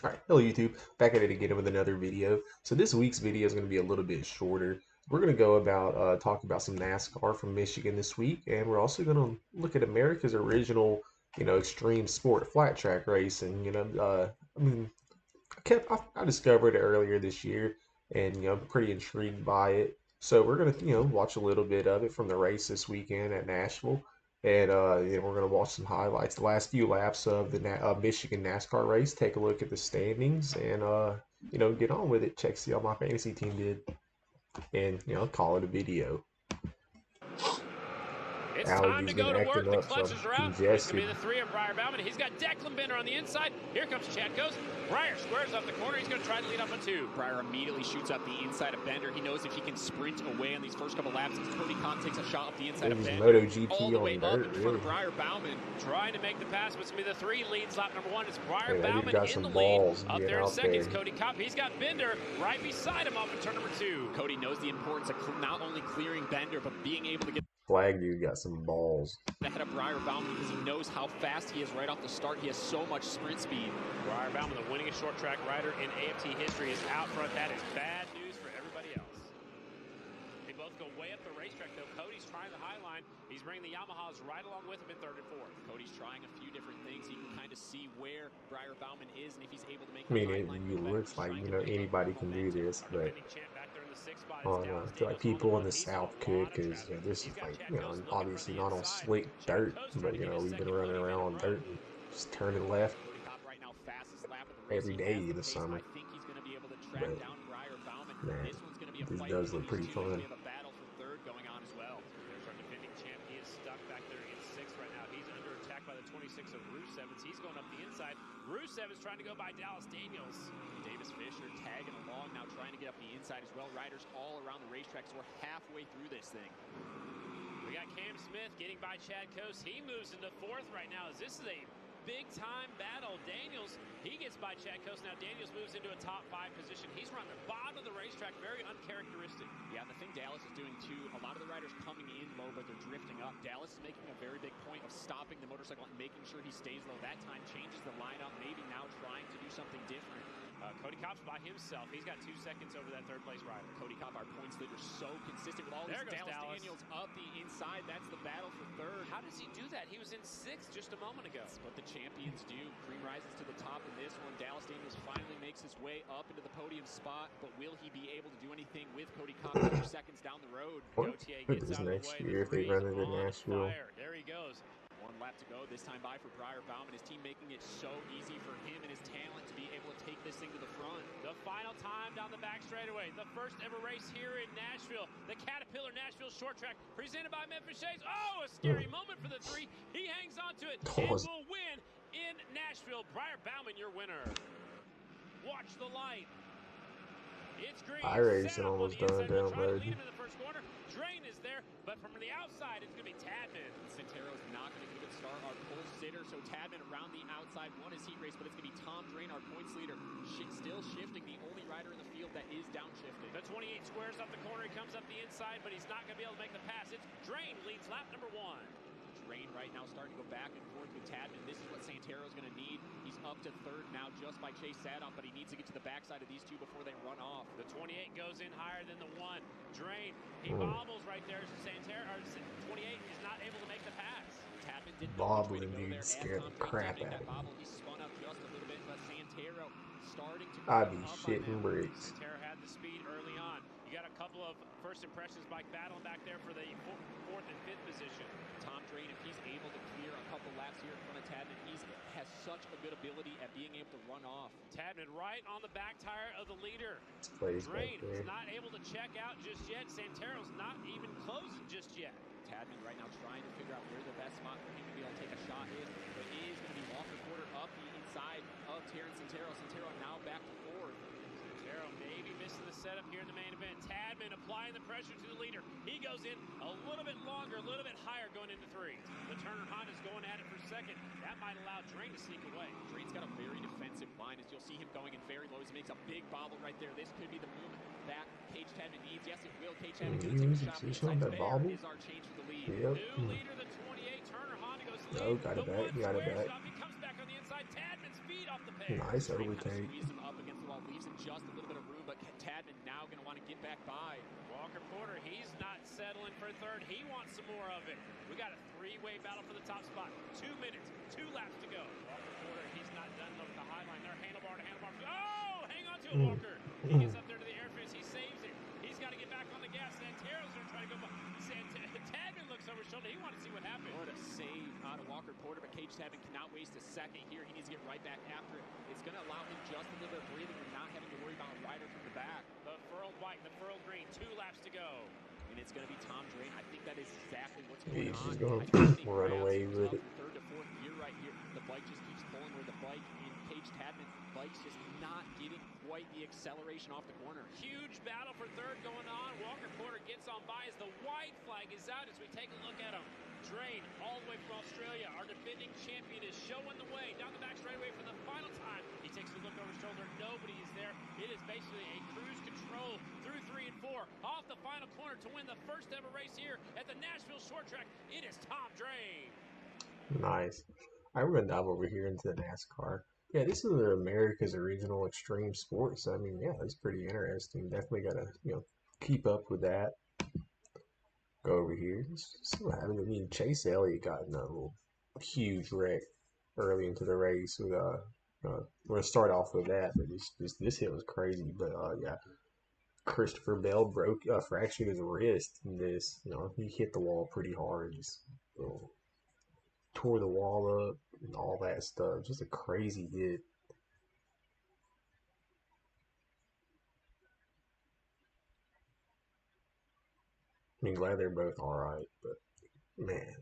Alright, hello YouTube, back at it again with another video. So this week's video is going to be a little bit shorter. We're going to go about, talk about some NASCAR from Michigan this week, and we're also going to look at America's original, extreme sport, flat track racing. I mean, I discovered it earlier this year, and, I'm pretty intrigued by it. So we're going to, watch a little bit of it from the race this weekend at Nashville. And we're going to watch some highlights, the last few laps of the Michigan NASCAR race, take a look at the standings, and get on with it. Check see how my fantasy team did, and call it a video. It's time to Allergies been go to work. acting The up, so clutches are I'm out. It's going to congested. be the 3 of Briar Bauman. He's got Declan Bender on the inside. Here comes Chad Coast. Briar squares up the corner. He's going to try to lead up a 2. Briar immediately shoots up the inside of Bender. He knows if he can sprint away on these first couple laps, Cody Cobb takes a shot up the inside of Bender. MotoGP all the way on up dirt, in front really. of Briar Bauman. Trying to make the pass, but it's going to be the 3 leads lap number 1. It's Briar Hey, that dude Bauman got in some the balls lead. Up getting there in out second is there. Cody Cobb. He's got Bender right beside him off of turn number 2. Cody knows the importance of not only clearing Bender, but being able to get Flag dude got some balls. ahead of Briar Bauman because he knows how fast he is right off the start. He has so much sprint speed. Briar Bauman, the winningest short track rider in AFT history, is out front. That is bad news for everybody else. They both go way up the racetrack, though. Cody's trying the high line. He's bringing the Yamahas right along with him in 3rd and 4th. Cody's trying a few different things. He can kind of see where Briar Bauman is and if he's able to make I mean, the it, line it go better. looks He's like, trying to pick up anybody can do momentum. this, Our but defending champ back there in the 6th spot I is don't know. I Dallas feel like Daniels on people in one. the He's got South a could, lot of because traffic. this He's is got like, Chad Coast looking obviously for the not on inside. slick Chad dirt, Coast but trying to get his we've been second running podium around in on a dirt row. and just turning left Cody Cobb right now fastest lap of the race. every He day has the this pace. summer. I think he's going to be able to track But down Briar Bauman. man, This one's going to be a this fight does between look pretty these two. fun. We have a battle for 3rd going on as well. There's our defending champ. He is stuck back there in 6th right now. He's under attack by the 26 of Rusevens. He's going up the inside. Rusevens trying to go by Dallas Daniels. Davis Fisher tagging along now, trying to get up the inside as well. Riders all around the racetrack, so we're halfway through this thing. We got Cam Smith getting by Chad Coast. He moves into 4th right now. As this is a big-time battle. Daniels, he gets by Chad Coast. Now Daniels moves into a top 5 position. He's run the bottom of the racetrack, very uncharacteristic. Yeah, the thing Dallas is doing too, a lot of the riders coming in low, but they're drifting up. Dallas is making a very big point of stopping the motorcycle and making sure he stays low. That time changes the lineup, maybe now trying to do something different. Cody Cobb's by himself. He's got 2 seconds over that 3rd place rider. Cody Cobb, our points leader, so consistent with all There these goes Dallas. Daniels up the inside. That's the battle for 3rd. How does he do that? He was in 6th just a moment ago. That's what the champions do. Cream rises to the top in this one. Dallas Daniels finally makes his way up into the podium spot, but will he be able to do anything with Cody Cobb 2 seconds down the road? What Gautier if gets this out of the next way. year if they run it in Nashville? Fire. There he goes. 1 lap to go. This time by for Briar Bauman. His team making it so easy for him and his talent to be able to take this thing to the front. The final time down the back straightaway. The first ever race here in Nashville. The Caterpillar Nashville Short Track presented by Memphis Shades. Oh, a scary moment for the 3. He hangs on to it and will win in Nashville. Briar Bauman, your winner. Watch the light. It's green. iRacing almost done download. Lead him in the first corner. Drain is there, but from the outside, it's going to be Tadman. Santero's not going to give it a start. Our pole sitter, so Tadman around the outside won his heat race, but it's going to be Tom Drain, our points leader, still shifting, the only rider in the field that is downshifting. The 28 squares up the corner. He comes up the inside, but he's not going to be able to make the pass. It's Drain leads lap number 1. Drain right now starting to go back and forth with Tadman. This is what Santero's going to need. He's up to 3rd now just by Chase Sadoff, but he needs to get to the backside of these 2 before they run off. The 28 goes in higher than the 1. Drain, he bobbles right there. Santero, or 28 is not able to make the pass. Tadman didn't Bobbling, know which way to go dude, there. scared the As Tom crap Drain out of that me. bobble, he spun up just a little bit, but Santero starting to I'd be up on shitting them. bricks. Santero had the speed early on. You got a couple of first impressions by battling back there for the 4th and 5th position. Tom Drain, if he's able to clear a couple laps here in front of Tadman, he has such a good ability at being able to run off. Tadman right on the back tire of the leader. Plays Drain back is there. not able to check out just yet. Santero's not even closing just yet. Tadman right now trying to figure out where the best spot for him to be able to take a shot is, but it is going to be Walker Porter up the inside of Terrence Santero. Santero now back to 4th. Santero maybe missing the setup here in the main event. Tadman applying the pressure to the leader. He goes in a little bit longer, a little bit higher going into 3. The Turner Honda's going at it for 2nd. That might allow Drain to sneak away. Drain's got a very defensive line, as you'll see him going in very low. He makes a big bobble right there. This could be the movement that Cage Tadman needs. Yes, it will. Cage Tadman going to take a shot. You saw that bobble? Is our change for the lead. Yep. New leader, the 28. Turner Honda goes lead. Oh, got it back. Got it back. He comes back on the inside. Tadman's feet off the pace. Nice Kind of overtake. squeezed him up against the wall, leaves him just a little bit of room, but Tadman now going to want to get back by. Walker Porter, he's not settling for third. He wants some more of it. We got a three-way battle for the top spot. 2 minutes, 2 laps to go. Walker Porter, he's not done with the high line. They're handlebar to handlebar. Oh, hang on to it, Walker. He gets up there to the airface. He saves it. He's got to get back on the gas. Santero's going to try to go by. Tadman looks over his shoulder. He wants to see what happened. What a save out of Walker Porter, but Cage Tadman cannot waste a second here. He needs to get right back after it. It's going to allow him just a little bit of breathing and not having to worry about a rider from the back. The furled white, the furled green. 2 laps to go. And it's going to be Tom Drain. I think that is exactly what's going He's on. just going to We're run away with it. Third to fourth gear right here. The bike just keeps pulling where the bike and Cage Tadman's bike's just not getting quite the acceleration off the corner. Huge battle for third going on. Walker Porter gets on by as the white flag is out as we take a look at him. Drain, all the way from Australia, our defending champion, is showing the way down the back straightaway for the final time. He takes a look over his shoulder. Nobody is there. It is basically a cruise control through 3 and 4. Off the final corner to win the first ever race here at the Nashville Short Track. It is Tom Drain. Nice. I'm gonna dive over here into the NASCAR. Yeah, this is America's original extreme sports. I mean, yeah, it's pretty interesting. Definitely gotta, keep up with that. Go over here. See what happened. I mean, Chase Elliott got in a little huge wreck early into the race. We're gonna start off with that, but this hit was crazy. But yeah, Christopher Bell fractured his wrist in this. He hit the wall pretty hard, just tore the wall up and all that stuff. Just a crazy hit. I mean, glad they're both all right, but man.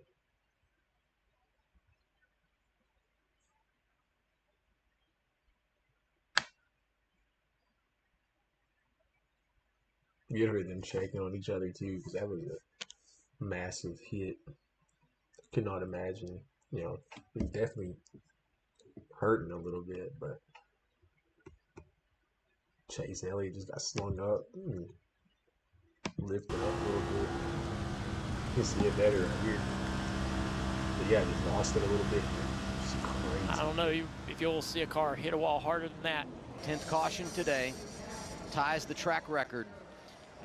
You ever them checking on each other too, because that was a massive hit. Could not imagine. It definitely hurting a little bit, but Chase Elliott just got slung up and lifted up a little bit. You can see it better right here. But yeah, just lost it a little bit. It's crazy. I don't know if you'll see a car hit a wall harder than that. 10th caution today, ties the track record,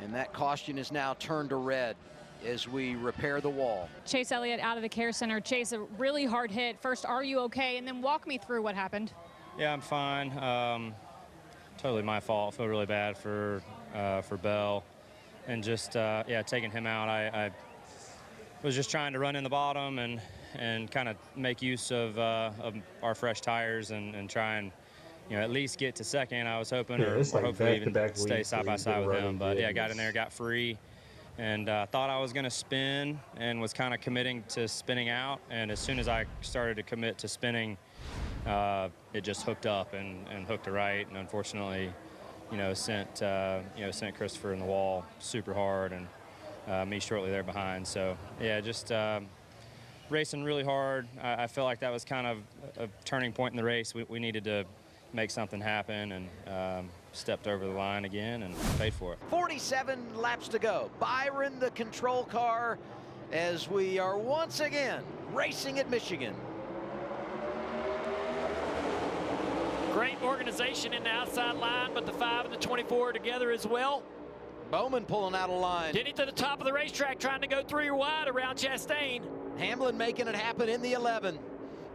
and that caution is now turned to red as we repair the wall. Chase Elliott out of the care center. Chase, a really hard hit. First, are you okay? And then walk me through what happened. Yeah, I'm fine. Totally my fault. I feel really bad for Bell, and just taking him out. I was just trying to run in the bottom and kind of make use of our fresh tires and try and at least get to second. I was hoping, or hopefully even stay side by side with him. But yeah, got in there, got free, and thought I was going to spin, and was kind of committing to spinning out. And as soon as I started to commit to spinning, it just hooked up and hooked to right, and unfortunately, sent Christopher in the wall super hard, and me shortly there behind. So yeah, just racing really hard. I felt like that was kind of a turning point in the race. We needed to make something happen, and stepped over the line again and paid for it. 47 laps to go. Byron, the control car, as we are once again racing at Michigan. Great organization in the outside line, but the 5 and the 24 are together as well. Bowman pulling out of line. Getting to the top of the racetrack, trying to go 3 or wide around Chastain. Hamlin making it happen in the 11.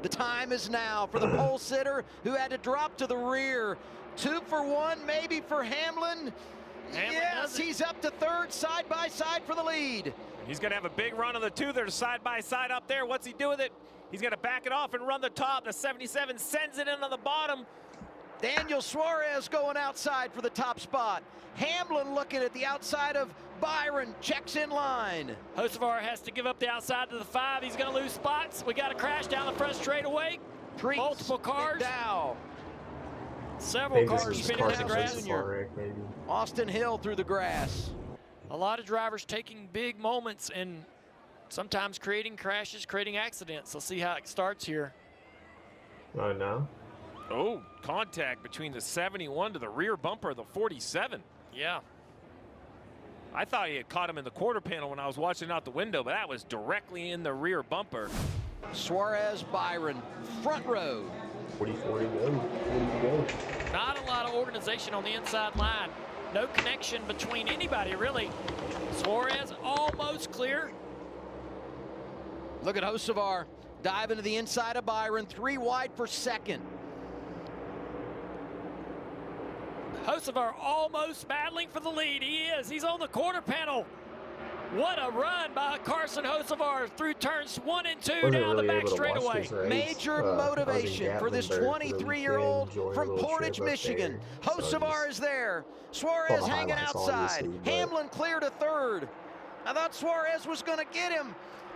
The time is now for the pole sitter, who had to drop to the rear. 2 for 1, maybe for Hamlin. Yes, he's up to third, side by side for the lead. He's going to have a big run on the 2. They're side by side up there. What's he do with it? He's going to back it off and run the top. The 77 sends it in on the bottom. Daniel Suarez going outside for the top spot. Hamlin looking at the outside of Byron, checks in line. Hocevar has to give up the outside to the 5. He's going to lose spots. We got a crash down the front straightaway. Multiple cars. Dow. Several cars spinning in the grass. Austin Hill through the grass. A lot of drivers taking big moments and sometimes creating crashes, creating accidents. Let's see how it starts here. Oh, no. Oh, contact between the 71 to the rear bumper of the 47. Yeah. I thought he had caught him in the quarter panel when I was watching out the window, but that was directly in the rear bumper. Suarez, Byron, front row. 44 to go. 40 to go. Not a lot of organization on the inside line. No connection between anybody, really. Suarez almost clear. Look at Hocevar dive into the inside of Byron, 3 wide for second. Hocevar almost battling for the lead. He is. He's on the quarter panel. What a run by Carson Hocevar through turns 1 and 2 down the back straightaway. Major motivation for this 23-year-old from Portage, Michigan. Hocevar is there. Suarez hanging outside. Hamlin clear to third. I thought Suarez was going to get him,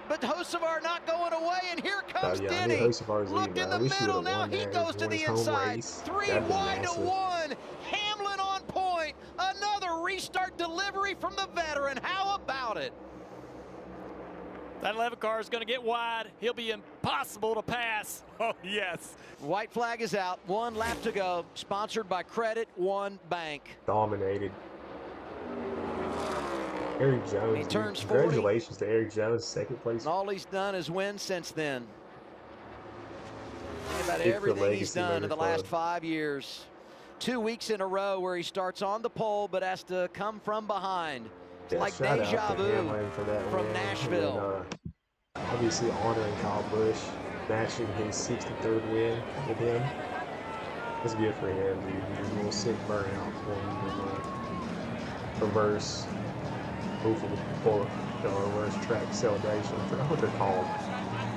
but Hocevar not going away, and here comes Denny. Look in the middle, now he goes to the inside. 3 wide to 1. Hamlin on point. Another restart delivery from the veteran. How about it? That 11 car is going to get wide. He'll be impossible to pass. Oh, yes. White flag is out. 1 lap to go. Sponsored by Credit One Bank. Dominated. Eric Jones. He turns 40. Congratulations to Eric Jones, second place. And all he's done is win since then. Think about everything he's done in the last 5 years. 2 weeks in a row where he starts on the pole but has to come from behind. It's like deja vu from Nashville. And, obviously honoring Kyle Busch, matching his 63rd win with him. It's good for him, dude. He's a little sick burnout for him. Reverse, hopefully, or reverse track celebration. I forgot what they're called.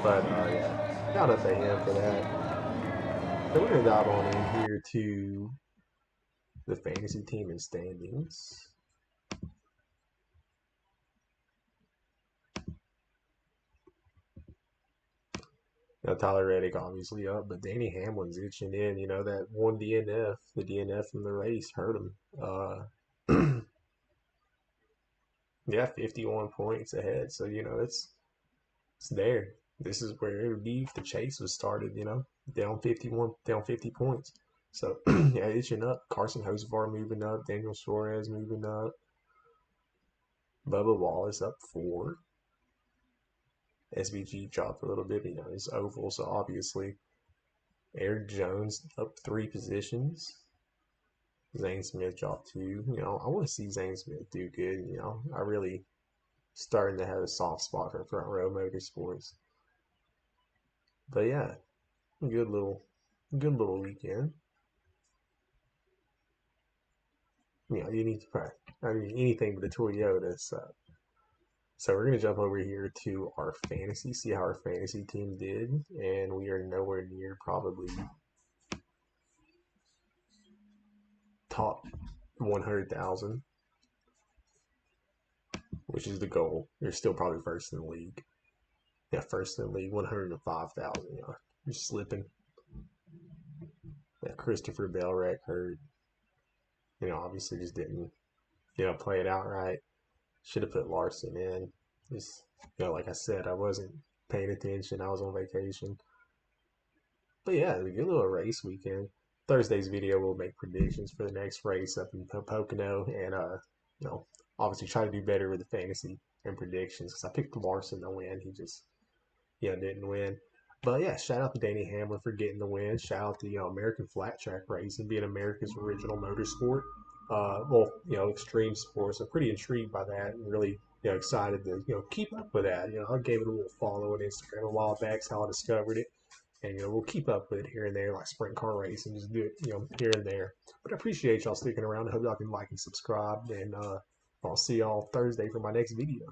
But yeah, shout out to him for that. So we're going to dive on in here to the fantasy team and standings. Now, Tyler Reddick obviously up, but Danny Hamlin's itching in. You know, that one DNF, the DNF from the race hurt him. Yeah, 51 points ahead. So, you know, it's there. This is where it would be if the chase was started, you know, down 50 points. So, yeah, itching up. Carson Hocevar moving up. Daniel Suarez moving up. Bubba Wallace up 4. SVG dropped a little bit, you know, it's oval, so obviously Eric Jones up 3 positions. Zane Smith dropped 2. You know, I want to see Zane Smith do good. You know, I really starting to have a soft spot for Front Row Motorsports. But yeah, good little weekend. You know, you need to anything but a Toyota. So we're going to jump over here to our fantasy, see how our fantasy team did, and we are nowhere near probably top 100,000, which is the goal. You're still probably first in the league. Yeah, first in the league, 105,000. You know, you're slipping. That Christopher Bell record, you know, obviously just didn't, you know, play it out right. Should have put Larson in. Just, you know, like I said, I wasn't paying attention. I was on vacation. But yeah, a good little race weekend. Thursday's video will make predictions for the next race up in Pocono, and you know, obviously try to do better with the fantasy and predictions because I picked Larson to win. He just, you know, didn't win. But yeah, shout out to Danny Hamlin for getting the win. Shout out to, you know, American Flat Track Racing being America's original motorsport. Well, you know, extreme sports. I'm pretty intrigued by that and really, you know, excited to, you know, keep up with that. You know, I gave it a little follow on Instagram a while back. That's how I discovered it. And, you know, we'll keep up with it here and there, like sprint car racing, just do it, you know, here and there. But I appreciate y'all sticking around. I hope y'all can like and subscribe. And I'll see y'all Thursday for my next video.